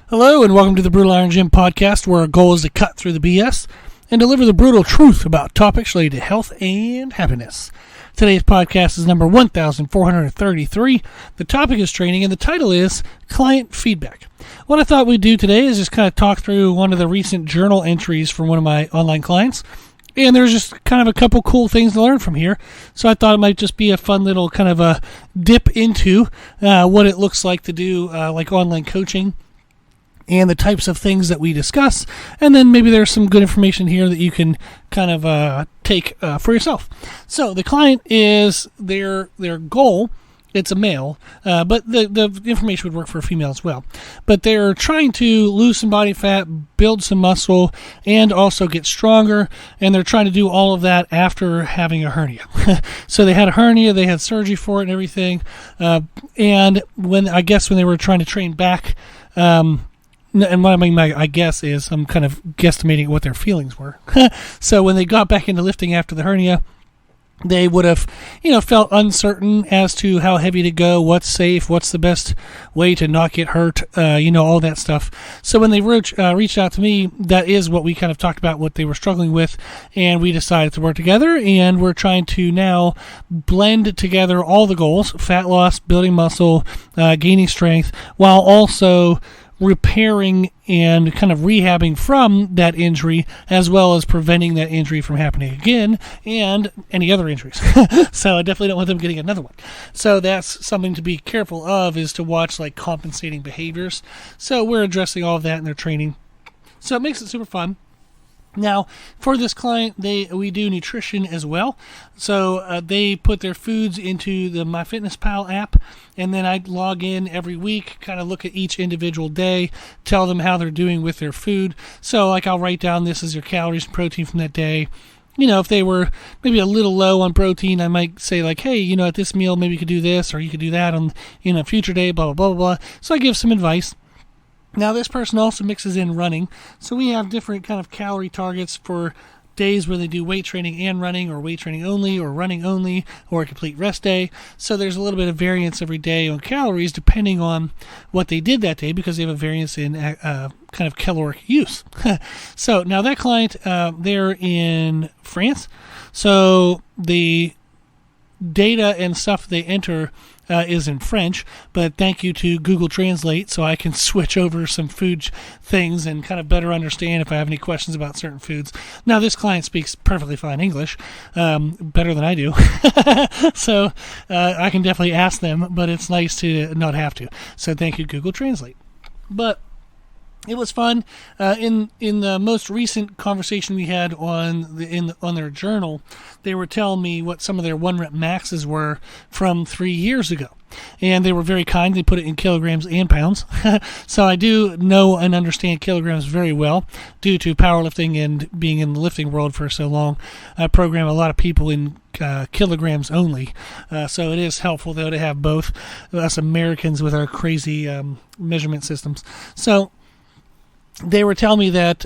Hello and welcome to the Brutal Iron Gym podcast, where our goal is to cut through the BS and deliver the brutal truth about topics related to health and happiness. Today's podcast is number 1433. The topic is training and the title is Client Feedback. What I thought we'd do today is just kind of talk through one of the recent journal entries from one of my online clients. And there's just kind of a couple cool things to learn from here. So I thought it might just be a fun little kind of a dip into what it looks like to do like online coaching and the types of things that we discuss, and then maybe there's some good information here that you can kind of take for yourself. So the client is their goal. It's a male, but the information would work for a female as well. But they're trying to lose some body fat, build some muscle, and also get stronger, and they're trying to do all of that after having a hernia. So they had a hernia, they had surgery for it and everything, and when they were trying to train back, and what I mean by I guess is I'm kind of guesstimating what their feelings were. So when they got back into lifting after the hernia, they would have, felt uncertain as to how heavy to go, what's safe, what's the best way to not get hurt, all that stuff. So when they reached out to me, that is what we kind of talked about, what they were struggling with, and we decided to work together, and we're trying to now blend together all the goals: fat loss, building muscle, gaining strength, while also repairing and kind of rehabbing from that injury, as well as preventing that injury from happening again and any other injuries. So I definitely don't want them getting another one. So that's something to be careful of, is to watch like compensating behaviors. So we're addressing all of that in their training. So it makes it super fun. Now, for this client, we do nutrition as well. So they put their foods into the MyFitnessPal app, and then I log in every week, kind of look at each individual day, tell them how they're doing with their food. So like I'll write down, this is your calories and protein from that day. If they were maybe a little low on protein, I might say like, hey, at this meal, maybe you could do this, or you could do that on a future day, blah, blah, blah, blah. So I give some advice. Now, this person also mixes in running, so we have different kind of calorie targets for days where they do weight training and running, or weight training only, or running only, or a complete rest day. So there's a little bit of variance every day on calories depending on what they did that day, because they have a variance in kind of caloric use. So now that client, they're in France, so the data and stuff they enter is in French, but thank you to Google Translate, so I can switch over some food things and kind of better understand if I have any questions about certain foods. Now, this client speaks perfectly fine English, better than I do, so I can definitely ask them, but it's nice to not have to. So thank you, Google Translate. But it was fun. In the most recent conversation we had on their journal, they were telling me what some of their 1-rep maxes were from 3 years ago. And they were very kind. They put it in kilograms and pounds. So I do know and understand kilograms very well due to powerlifting and being in the lifting world for so long. I program a lot of people in kilograms only. So it is helpful, though, to have both us Americans with our crazy measurement systems. So they were telling me that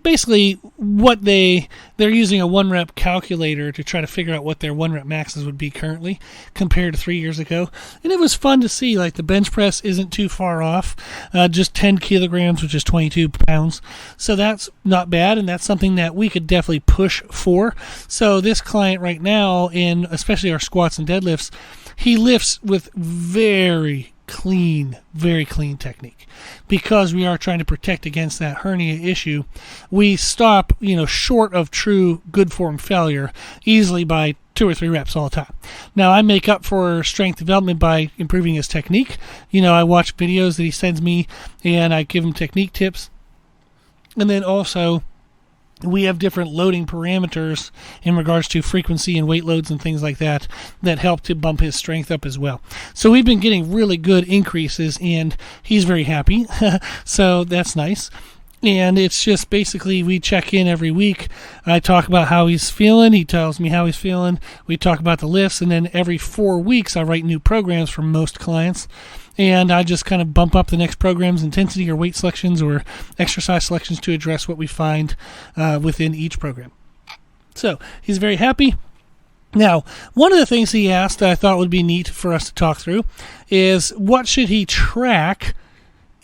basically what they're using a 1-rep calculator to try to figure out what their 1-rep maxes would be currently compared to 3 years ago. And it was fun to see, like the bench press isn't too far off, just 10 kilograms, which is 22 pounds. So that's not bad, and that's something that we could definitely push for. So this client right now, in especially our squats and deadlifts, he lifts with very clean technique, because we are trying to protect against that hernia issue. We stop, short of true good form failure easily by 2 or 3 reps all the time. Now, I make up for strength development by improving his technique. I watch videos that he sends me, and I give him technique tips. And then also, we have different loading parameters in regards to frequency and weight loads and things like that help to bump his strength up as well. So we've been getting really good increases, and he's very happy. So that's nice. And it's just basically we check in every week. I talk about how he's feeling. He tells me how he's feeling. We talk about the lifts. And then every 4 weeks, I write new programs for most clients. And I just kind of bump up the next program's intensity or weight selections or exercise selections to address what we find within each program. So he's very happy. Now, one of the things he asked that I thought would be neat for us to talk through is what should he track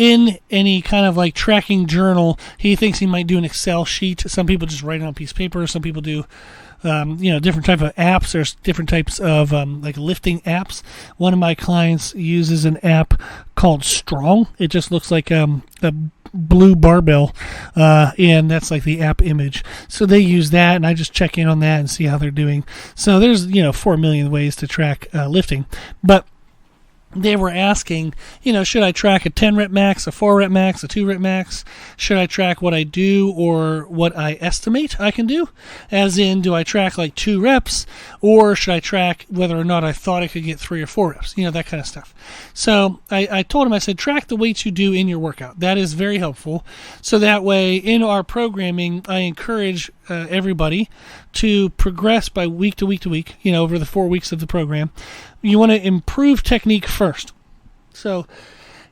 in any kind of like tracking journal, he thinks he might do an Excel sheet. Some people just write it on a piece of paper. Some people do different type of apps. There's different types of like lifting apps. One of my clients uses an app called Strong. It just looks like a blue barbell, and that's like the app image. So they use that, and I just check in on that and see how they're doing. So there's 4 million ways to track lifting, but they were asking, should I track a 10 rep max, a 4 rep max, a 2 rep max? Should I track what I do or what I estimate I can do? As in, do I track like 2 reps, or should I track whether or not I thought I could get 3 or 4 reps? That kind of stuff. So I told him, I said, track the weights you do in your workout. That is very helpful. So that way, in our programming, I encourage everybody to progress by week to week to week, over the 4 weeks of the program. You want to improve technique first. So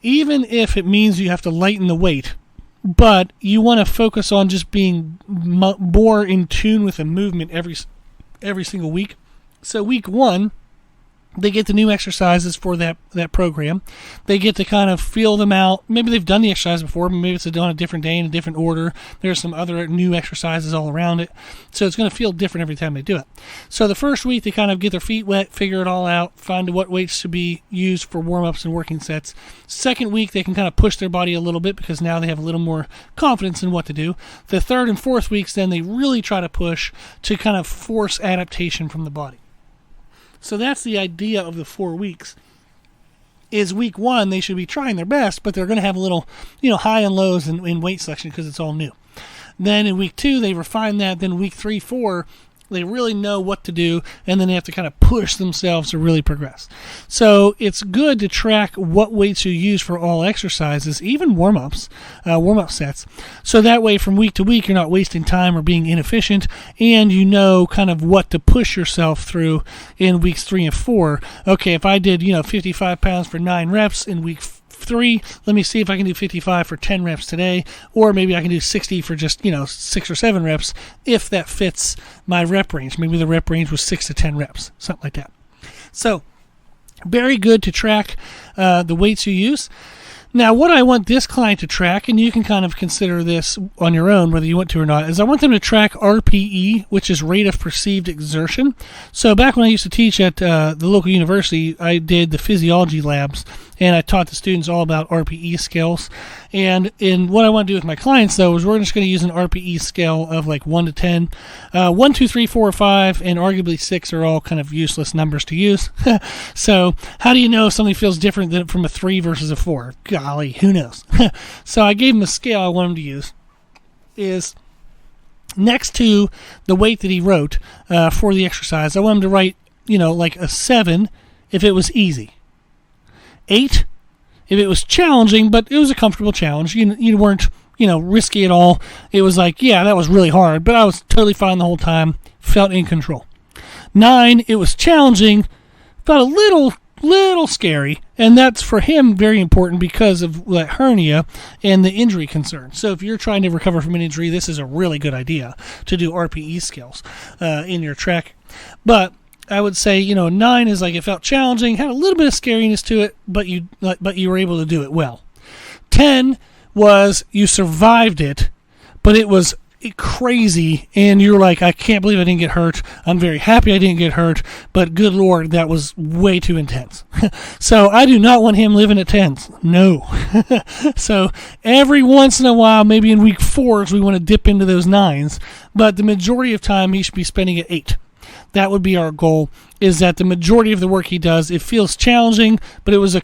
even if it means you have to lighten the weight, but you want to focus on just being more in tune with the movement every single week. So week 1, they get the new exercises for that program. They get to kind of feel them out. Maybe they've done the exercise before, but maybe it's on a different day in a different order. There's some other new exercises all around it. So it's going to feel different every time they do it. So the first week, they kind of get their feet wet, figure it all out, find what weights should be used for warm-ups and working sets. Second week, they can kind of push their body a little bit because now they have a little more confidence in what to do. The third and fourth weeks, then they really try to push to kind of force adaptation from the body. So that's the idea of the 4 weeks. Is week 1, they should be trying their best, but they're going to have a little, high and lows in weight selection because it's all new. Then in week 2, they refine that. Then week 3, 4, they really know what to do, and then they have to kind of push themselves to really progress. So it's good to track what weights you use for all exercises, even warm-up sets. So that way from week to week, you're not wasting time or being inefficient, and you know kind of what to push yourself through in weeks 3 and 4. Okay, if I did, 55 pounds for 9 reps in week 3, let me see if I can do 55 for 10 reps today, or maybe I can do 60 for just 6 or 7 reps if that fits my rep range. Maybe the rep range was 6 to 10 reps, something like that. So very good to track the weights you use. Now, what I want this client to track, and you can kind of consider this on your own, whether you want to or not, is I want them to track RPE, which is rate of perceived exertion. So back when I used to teach at the local university, I did the physiology labs, and I taught the students all about RPE scales. And what I want to do with my clients, though, is we're just going to use an RPE scale of like 1 to 10. 1, 2, 3, 4, 5, and arguably 6 are all kind of useless numbers to use. So how do you know if something feels different than from a 3 versus a 4? Golly, who knows? So I gave him a scale I want him to use. Is next to the weight that he wrote for the exercise, I want him to write, like a 7 if it was easy. 8 if it was challenging, but it was a comfortable challenge. You weren't, risky at all. It was like, yeah, that was really hard, but I was totally fine the whole time, felt in control. 9, it was challenging, felt a little scary, and that's for him very important because of that hernia and the injury concern. So if you're trying to recover from an injury, this is a really good idea to do RPE scales in your tracking. But I would say, 9 is like it felt challenging, had a little bit of scariness to it, but you were able to do it well. 10 was you survived it, but it was crazy, and you're like, I can't believe I didn't get hurt. I'm very happy I didn't get hurt, but good Lord, that was way too intense. So I do not want him living at 10s. No. So every once in a while, maybe in week 4s, we want to dip into those 9s, but the majority of time he should be spending at 8. That would be our goal, is that the majority of the work he does, it feels challenging, but it was a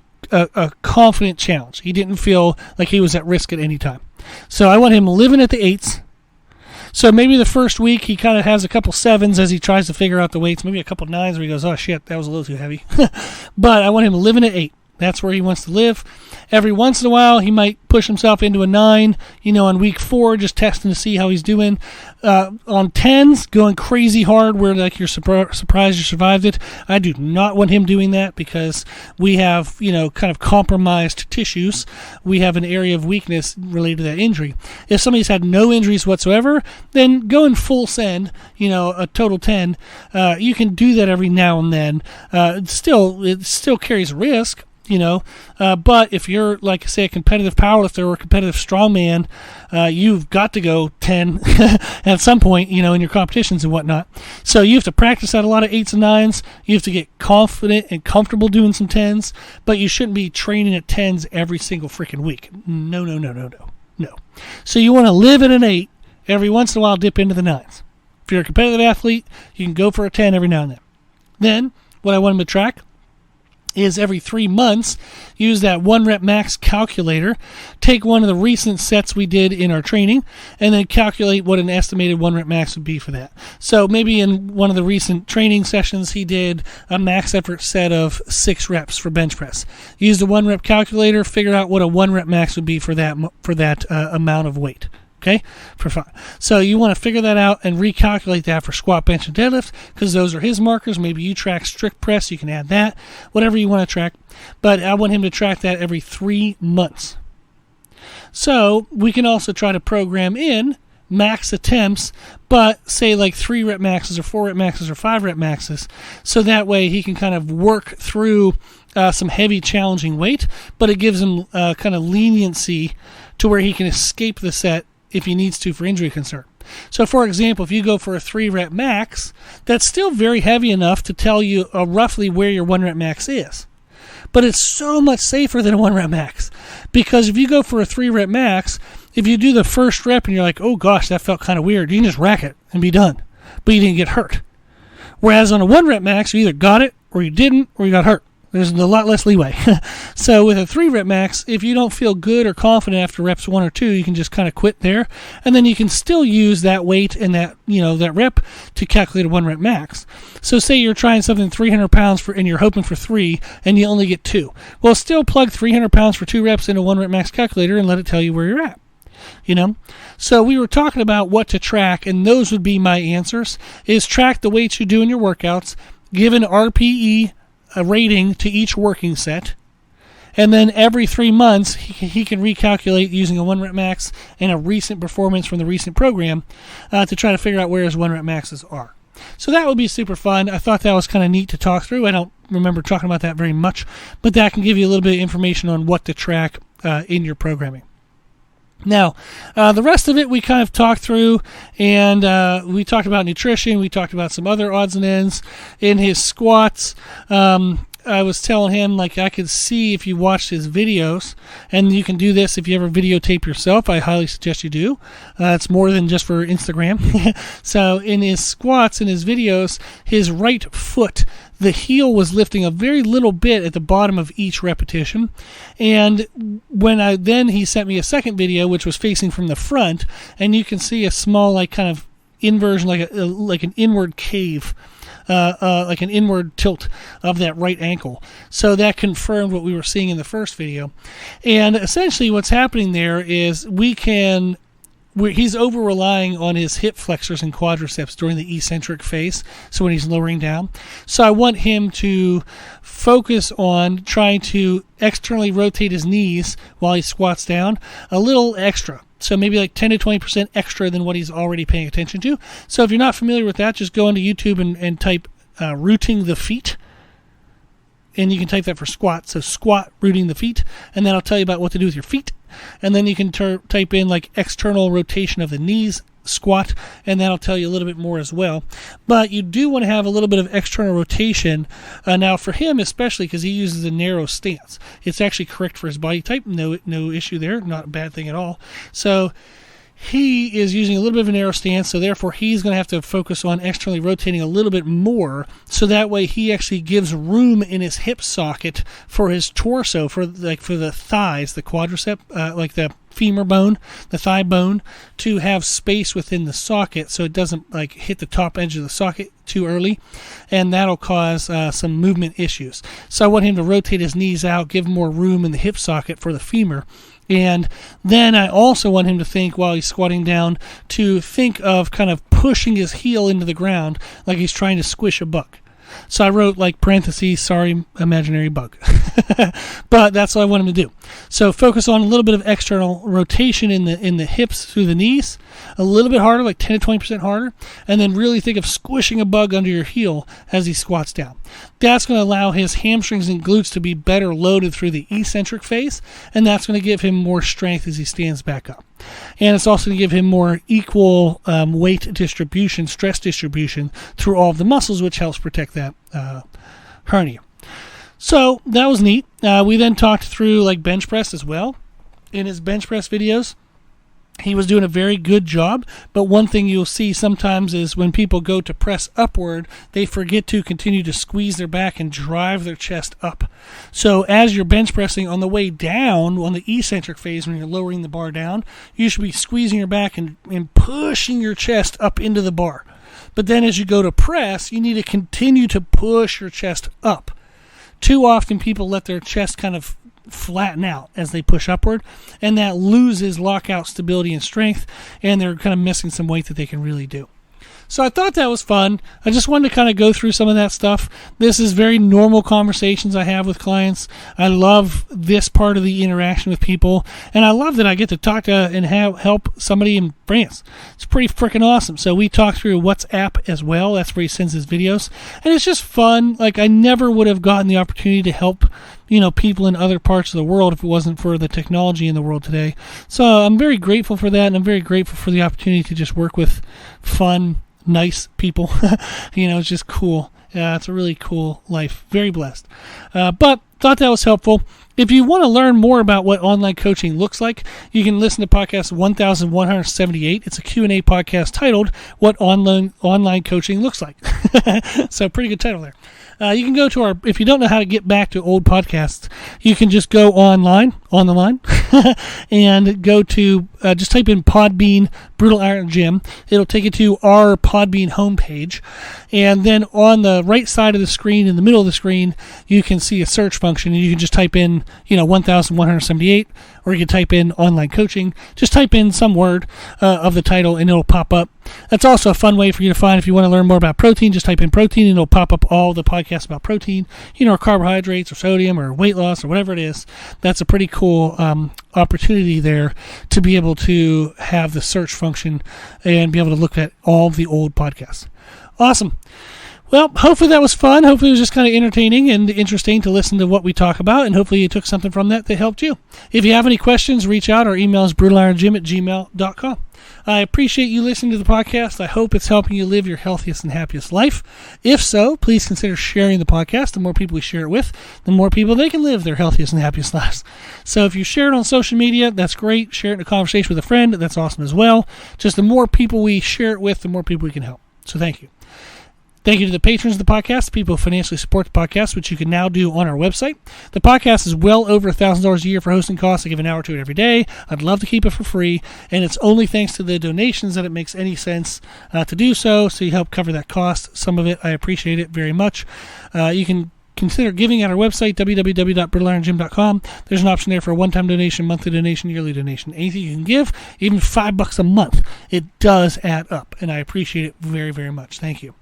confident challenge. He didn't feel like he was at risk at any time. So I want him living at the 8s. So maybe the first week he kind of has a couple 7s as he tries to figure out the weights, maybe a couple 9s where he goes, oh shit, that was a little too heavy. But I want him living at 8. That's where he wants to live. Every once in a while, he might push himself into a 9, on week 4, just testing to see how he's doing. On 10s, going crazy hard where like you're surprised you survived it. I do not want him doing that because we have, kind of compromised tissues. We have an area of weakness related to that injury. If somebody's had no injuries whatsoever, then go in full send, a total 10. You can do that every now and then. It still carries risk. But if you're, like, say, a competitive powerlifter or a competitive strongman, you've got to go 10 at some point, in your competitions and whatnot. So you have to practice at a lot of 8s and 9s. You have to get confident and comfortable doing some 10s, but you shouldn't be training at 10s every single freaking week. No. So you want to live at an 8, every once in a while dip into the 9s. If you're a competitive athlete, you can go for a 10 every now and then. Then, what I want them to track is every 3 months, use that 1 rep max calculator, take one of the recent sets we did in our training, and then calculate what an estimated 1 rep max would be for that. So maybe in one of the recent training sessions, he did a max effort set of 6 reps for bench press. Use the 1 rep calculator, figure out what a 1 rep max would be for that amount of weight. Okay, for fun. So you want to figure that out and recalculate that for squat, bench, and deadlift, because those are his markers. Maybe you track strict press, you can add that, whatever you want to track. But I want him to track that every 3 months. So we can also try to program in max attempts, but say like 3 rep maxes or 4 rep maxes or 5 rep maxes, so that way he can kind of work through some heavy, challenging weight, but it gives him kind of leniency to where he can escape the set if he needs to for injury concern. So, for example, if you go for a 3 rep max, that's still very heavy enough to tell you roughly where your 1 rep max is. But it's so much safer than a 1 rep max, because if you go for a 3 rep max, if you do the first rep and you're like, oh gosh, that felt kind of weird, you can just rack it and be done, but you didn't get hurt. Whereas on a 1 rep max, you either got it or you didn't or you got hurt. There's a lot less leeway. So with a 3 rep max, if you don't feel good or confident after reps 1 or 2, you can just kind of quit there, and then you can still use that weight and that rep to calculate a 1 rep max. So say you're trying something 300 pounds and you're hoping for 3, and you only get 2. Well, still plug 300 pounds for 2 reps into a 1 rep max calculator and let it tell you where you're at. So we were talking about what to track, and those would be my answers, is track the weights you do in your workouts, give an RPE a rating to each working set, and then every 3 months he can recalculate using a 1 rep max and a recent performance from the recent program to try to figure out where his 1 rep maxes are. So that would be super fun. I thought that was kind of neat to talk through. I don't remember talking about that very much, but that can give you a little bit of information on what to track in your programming. Now, the rest of it we kind of talked through, and we talked about nutrition. We talked about some other odds and ends in his squats. I was telling him, like, I could see if you watched his videos, and you can do this if you ever videotape yourself. I highly suggest you do. It's more than just for Instagram. So in his squats, in his videos, his right foot, the heel was lifting a very little bit at the bottom of each repetition. And then he sent me a second video, which was facing from the front, and you can see a small, like, kind of inversion, like an inward cave, like an inward tilt of that right ankle. So that confirmed what we were seeing in the first video. And essentially what's happening there is he's over-relying on his hip flexors and quadriceps during the eccentric phase, so when he's lowering down. So I want him to focus on trying to externally rotate his knees while he squats down a little extra. So maybe like 10 to 20% extra than what he's already paying attention to. So if you're not familiar with that, just go into YouTube and type rooting the feet. And you can type that for squat. So squat, rooting the feet. And then I'll tell you about what to do with your feet. And then you can type in like external rotation of the knees, squat, and that'll tell you a little bit more as well. But you do want to have a little bit of external rotation. Now for him especially, because he uses a narrow stance. It's actually correct for his body type. No issue there. Not a bad thing at all. So he is using a little bit of a narrow stance, so therefore he's going to have to focus on externally rotating a little bit more, so that way he actually gives room in his hip socket for his torso, for the thighs, the quadricep, like the femur bone, the thigh bone, to have space within the socket so it doesn't like hit the top edge of the socket too early, and that'll cause some movement issues. So I want him to rotate his knees out, give more room in the hip socket for the femur. And then I also want him to think, while he's squatting down, to think of kind of pushing his heel into the ground like he's trying to squish a buck. So I wrote like parentheses, sorry, imaginary bug. But that's what I want him to do. So focus on a little bit of external rotation in the hips through the knees, a little bit harder, like 10 to 20% harder, and then really think of squishing a bug under your heel as he squats down. That's going to allow his hamstrings and glutes to be better loaded through the eccentric phase, and that's going to give him more strength as he stands back up. And it's also going to give him more equal weight distribution, stress distribution through all of the muscles, which helps protect that hernia. So that was neat. We then talked through like bench press as well. In his bench press videos, he was doing a very good job, but one thing you'll see sometimes is when people go to press upward, they forget to continue to squeeze their back and drive their chest up. So as you're bench pressing on the way down, on the eccentric phase, when you're lowering the bar down, you should be squeezing your back and pushing your chest up into the bar. But then as you go to press, you need to continue to push your chest up. Too often people let their chest kind of flatten out as they push upward, and that loses lockout stability and strength, and they're kind of missing some weight that they can really do. So I thought that was fun. I just wanted to kind of go through some of that stuff. This is very normal conversations I have with clients. I love this part of the interaction with people, and I love that I get to talk to and help somebody in France. It's pretty freaking awesome. So we talked through WhatsApp as well. That's where he sends his videos, and it's just fun. Like I never would have gotten the opportunity to help people in other parts of the world if it wasn't for the technology in the world today. So I'm very grateful for that, and I'm very grateful for the opportunity to just work with fun, nice people. It's just cool. It's a really cool life. Very blessed. But thought that was helpful. If you want to learn more about what online coaching looks like, you can listen to podcast 1178. It's a Q&A podcast titled What Online Coaching Looks Like. So pretty good title there. You can go to if you don't know how to get back to old podcasts, you can just go on the line, and go to, just type in Podbean Brutal Iron Gym. It'll take you to our Podbean homepage. And then on the right side of the screen, in the middle of the screen, you can see a search function, and you can just type in, 1178, or you can type in online coaching. Just type in some word of the title, and it'll pop up. That's also a fun way for you to find if you want to learn more about protein. Just type in protein, and it'll pop up all the podcasts about protein, or carbohydrates, or sodium, or weight loss, or whatever it is. That's a pretty cool opportunity there to be able to have the search function and be able to look at all of the old podcasts. Awesome. Well, hopefully that was fun. Hopefully it was just kind of entertaining and interesting to listen to what we talk about, and hopefully you took something from that helped you. If you have any questions, reach out. Our email is brutalirongym@gmail.com. I appreciate you listening to the podcast. I hope it's helping you live your healthiest and happiest life. If so, please consider sharing the podcast. The more people we share it with, the more people they can live their healthiest and happiest lives. So if you share it on social media, that's great. Share it in a conversation with a friend. That's awesome as well. Just the more people we share it with, the more people we can help. So thank you. Thank you to the patrons of the podcast, people who financially support the podcast, which you can now do on our website. The podcast is well over $1,000 a year for hosting costs. I give an hour to it every day. I'd love to keep it for free, and it's only thanks to the donations that it makes any sense to do so you help cover that cost. Some of it, I appreciate it very much. You can consider giving at our website, www.brutalirongym.com. There's an option there for a one-time donation, monthly donation, yearly donation. Anything you can give, even $5 a month, it does add up, and I appreciate it very, very much. Thank you.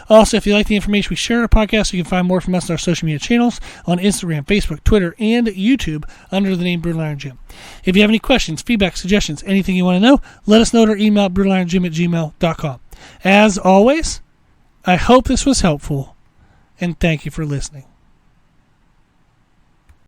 Also, if you like the information we share in our podcast, you can find more from us on our social media channels on Instagram, Facebook, Twitter, and YouTube under the name Brutal Iron Gym. If you have any questions, feedback, suggestions, anything you want to know, let us know at our email, brutalirongym@gmail.com. As always, I hope this was helpful, and thank you for listening.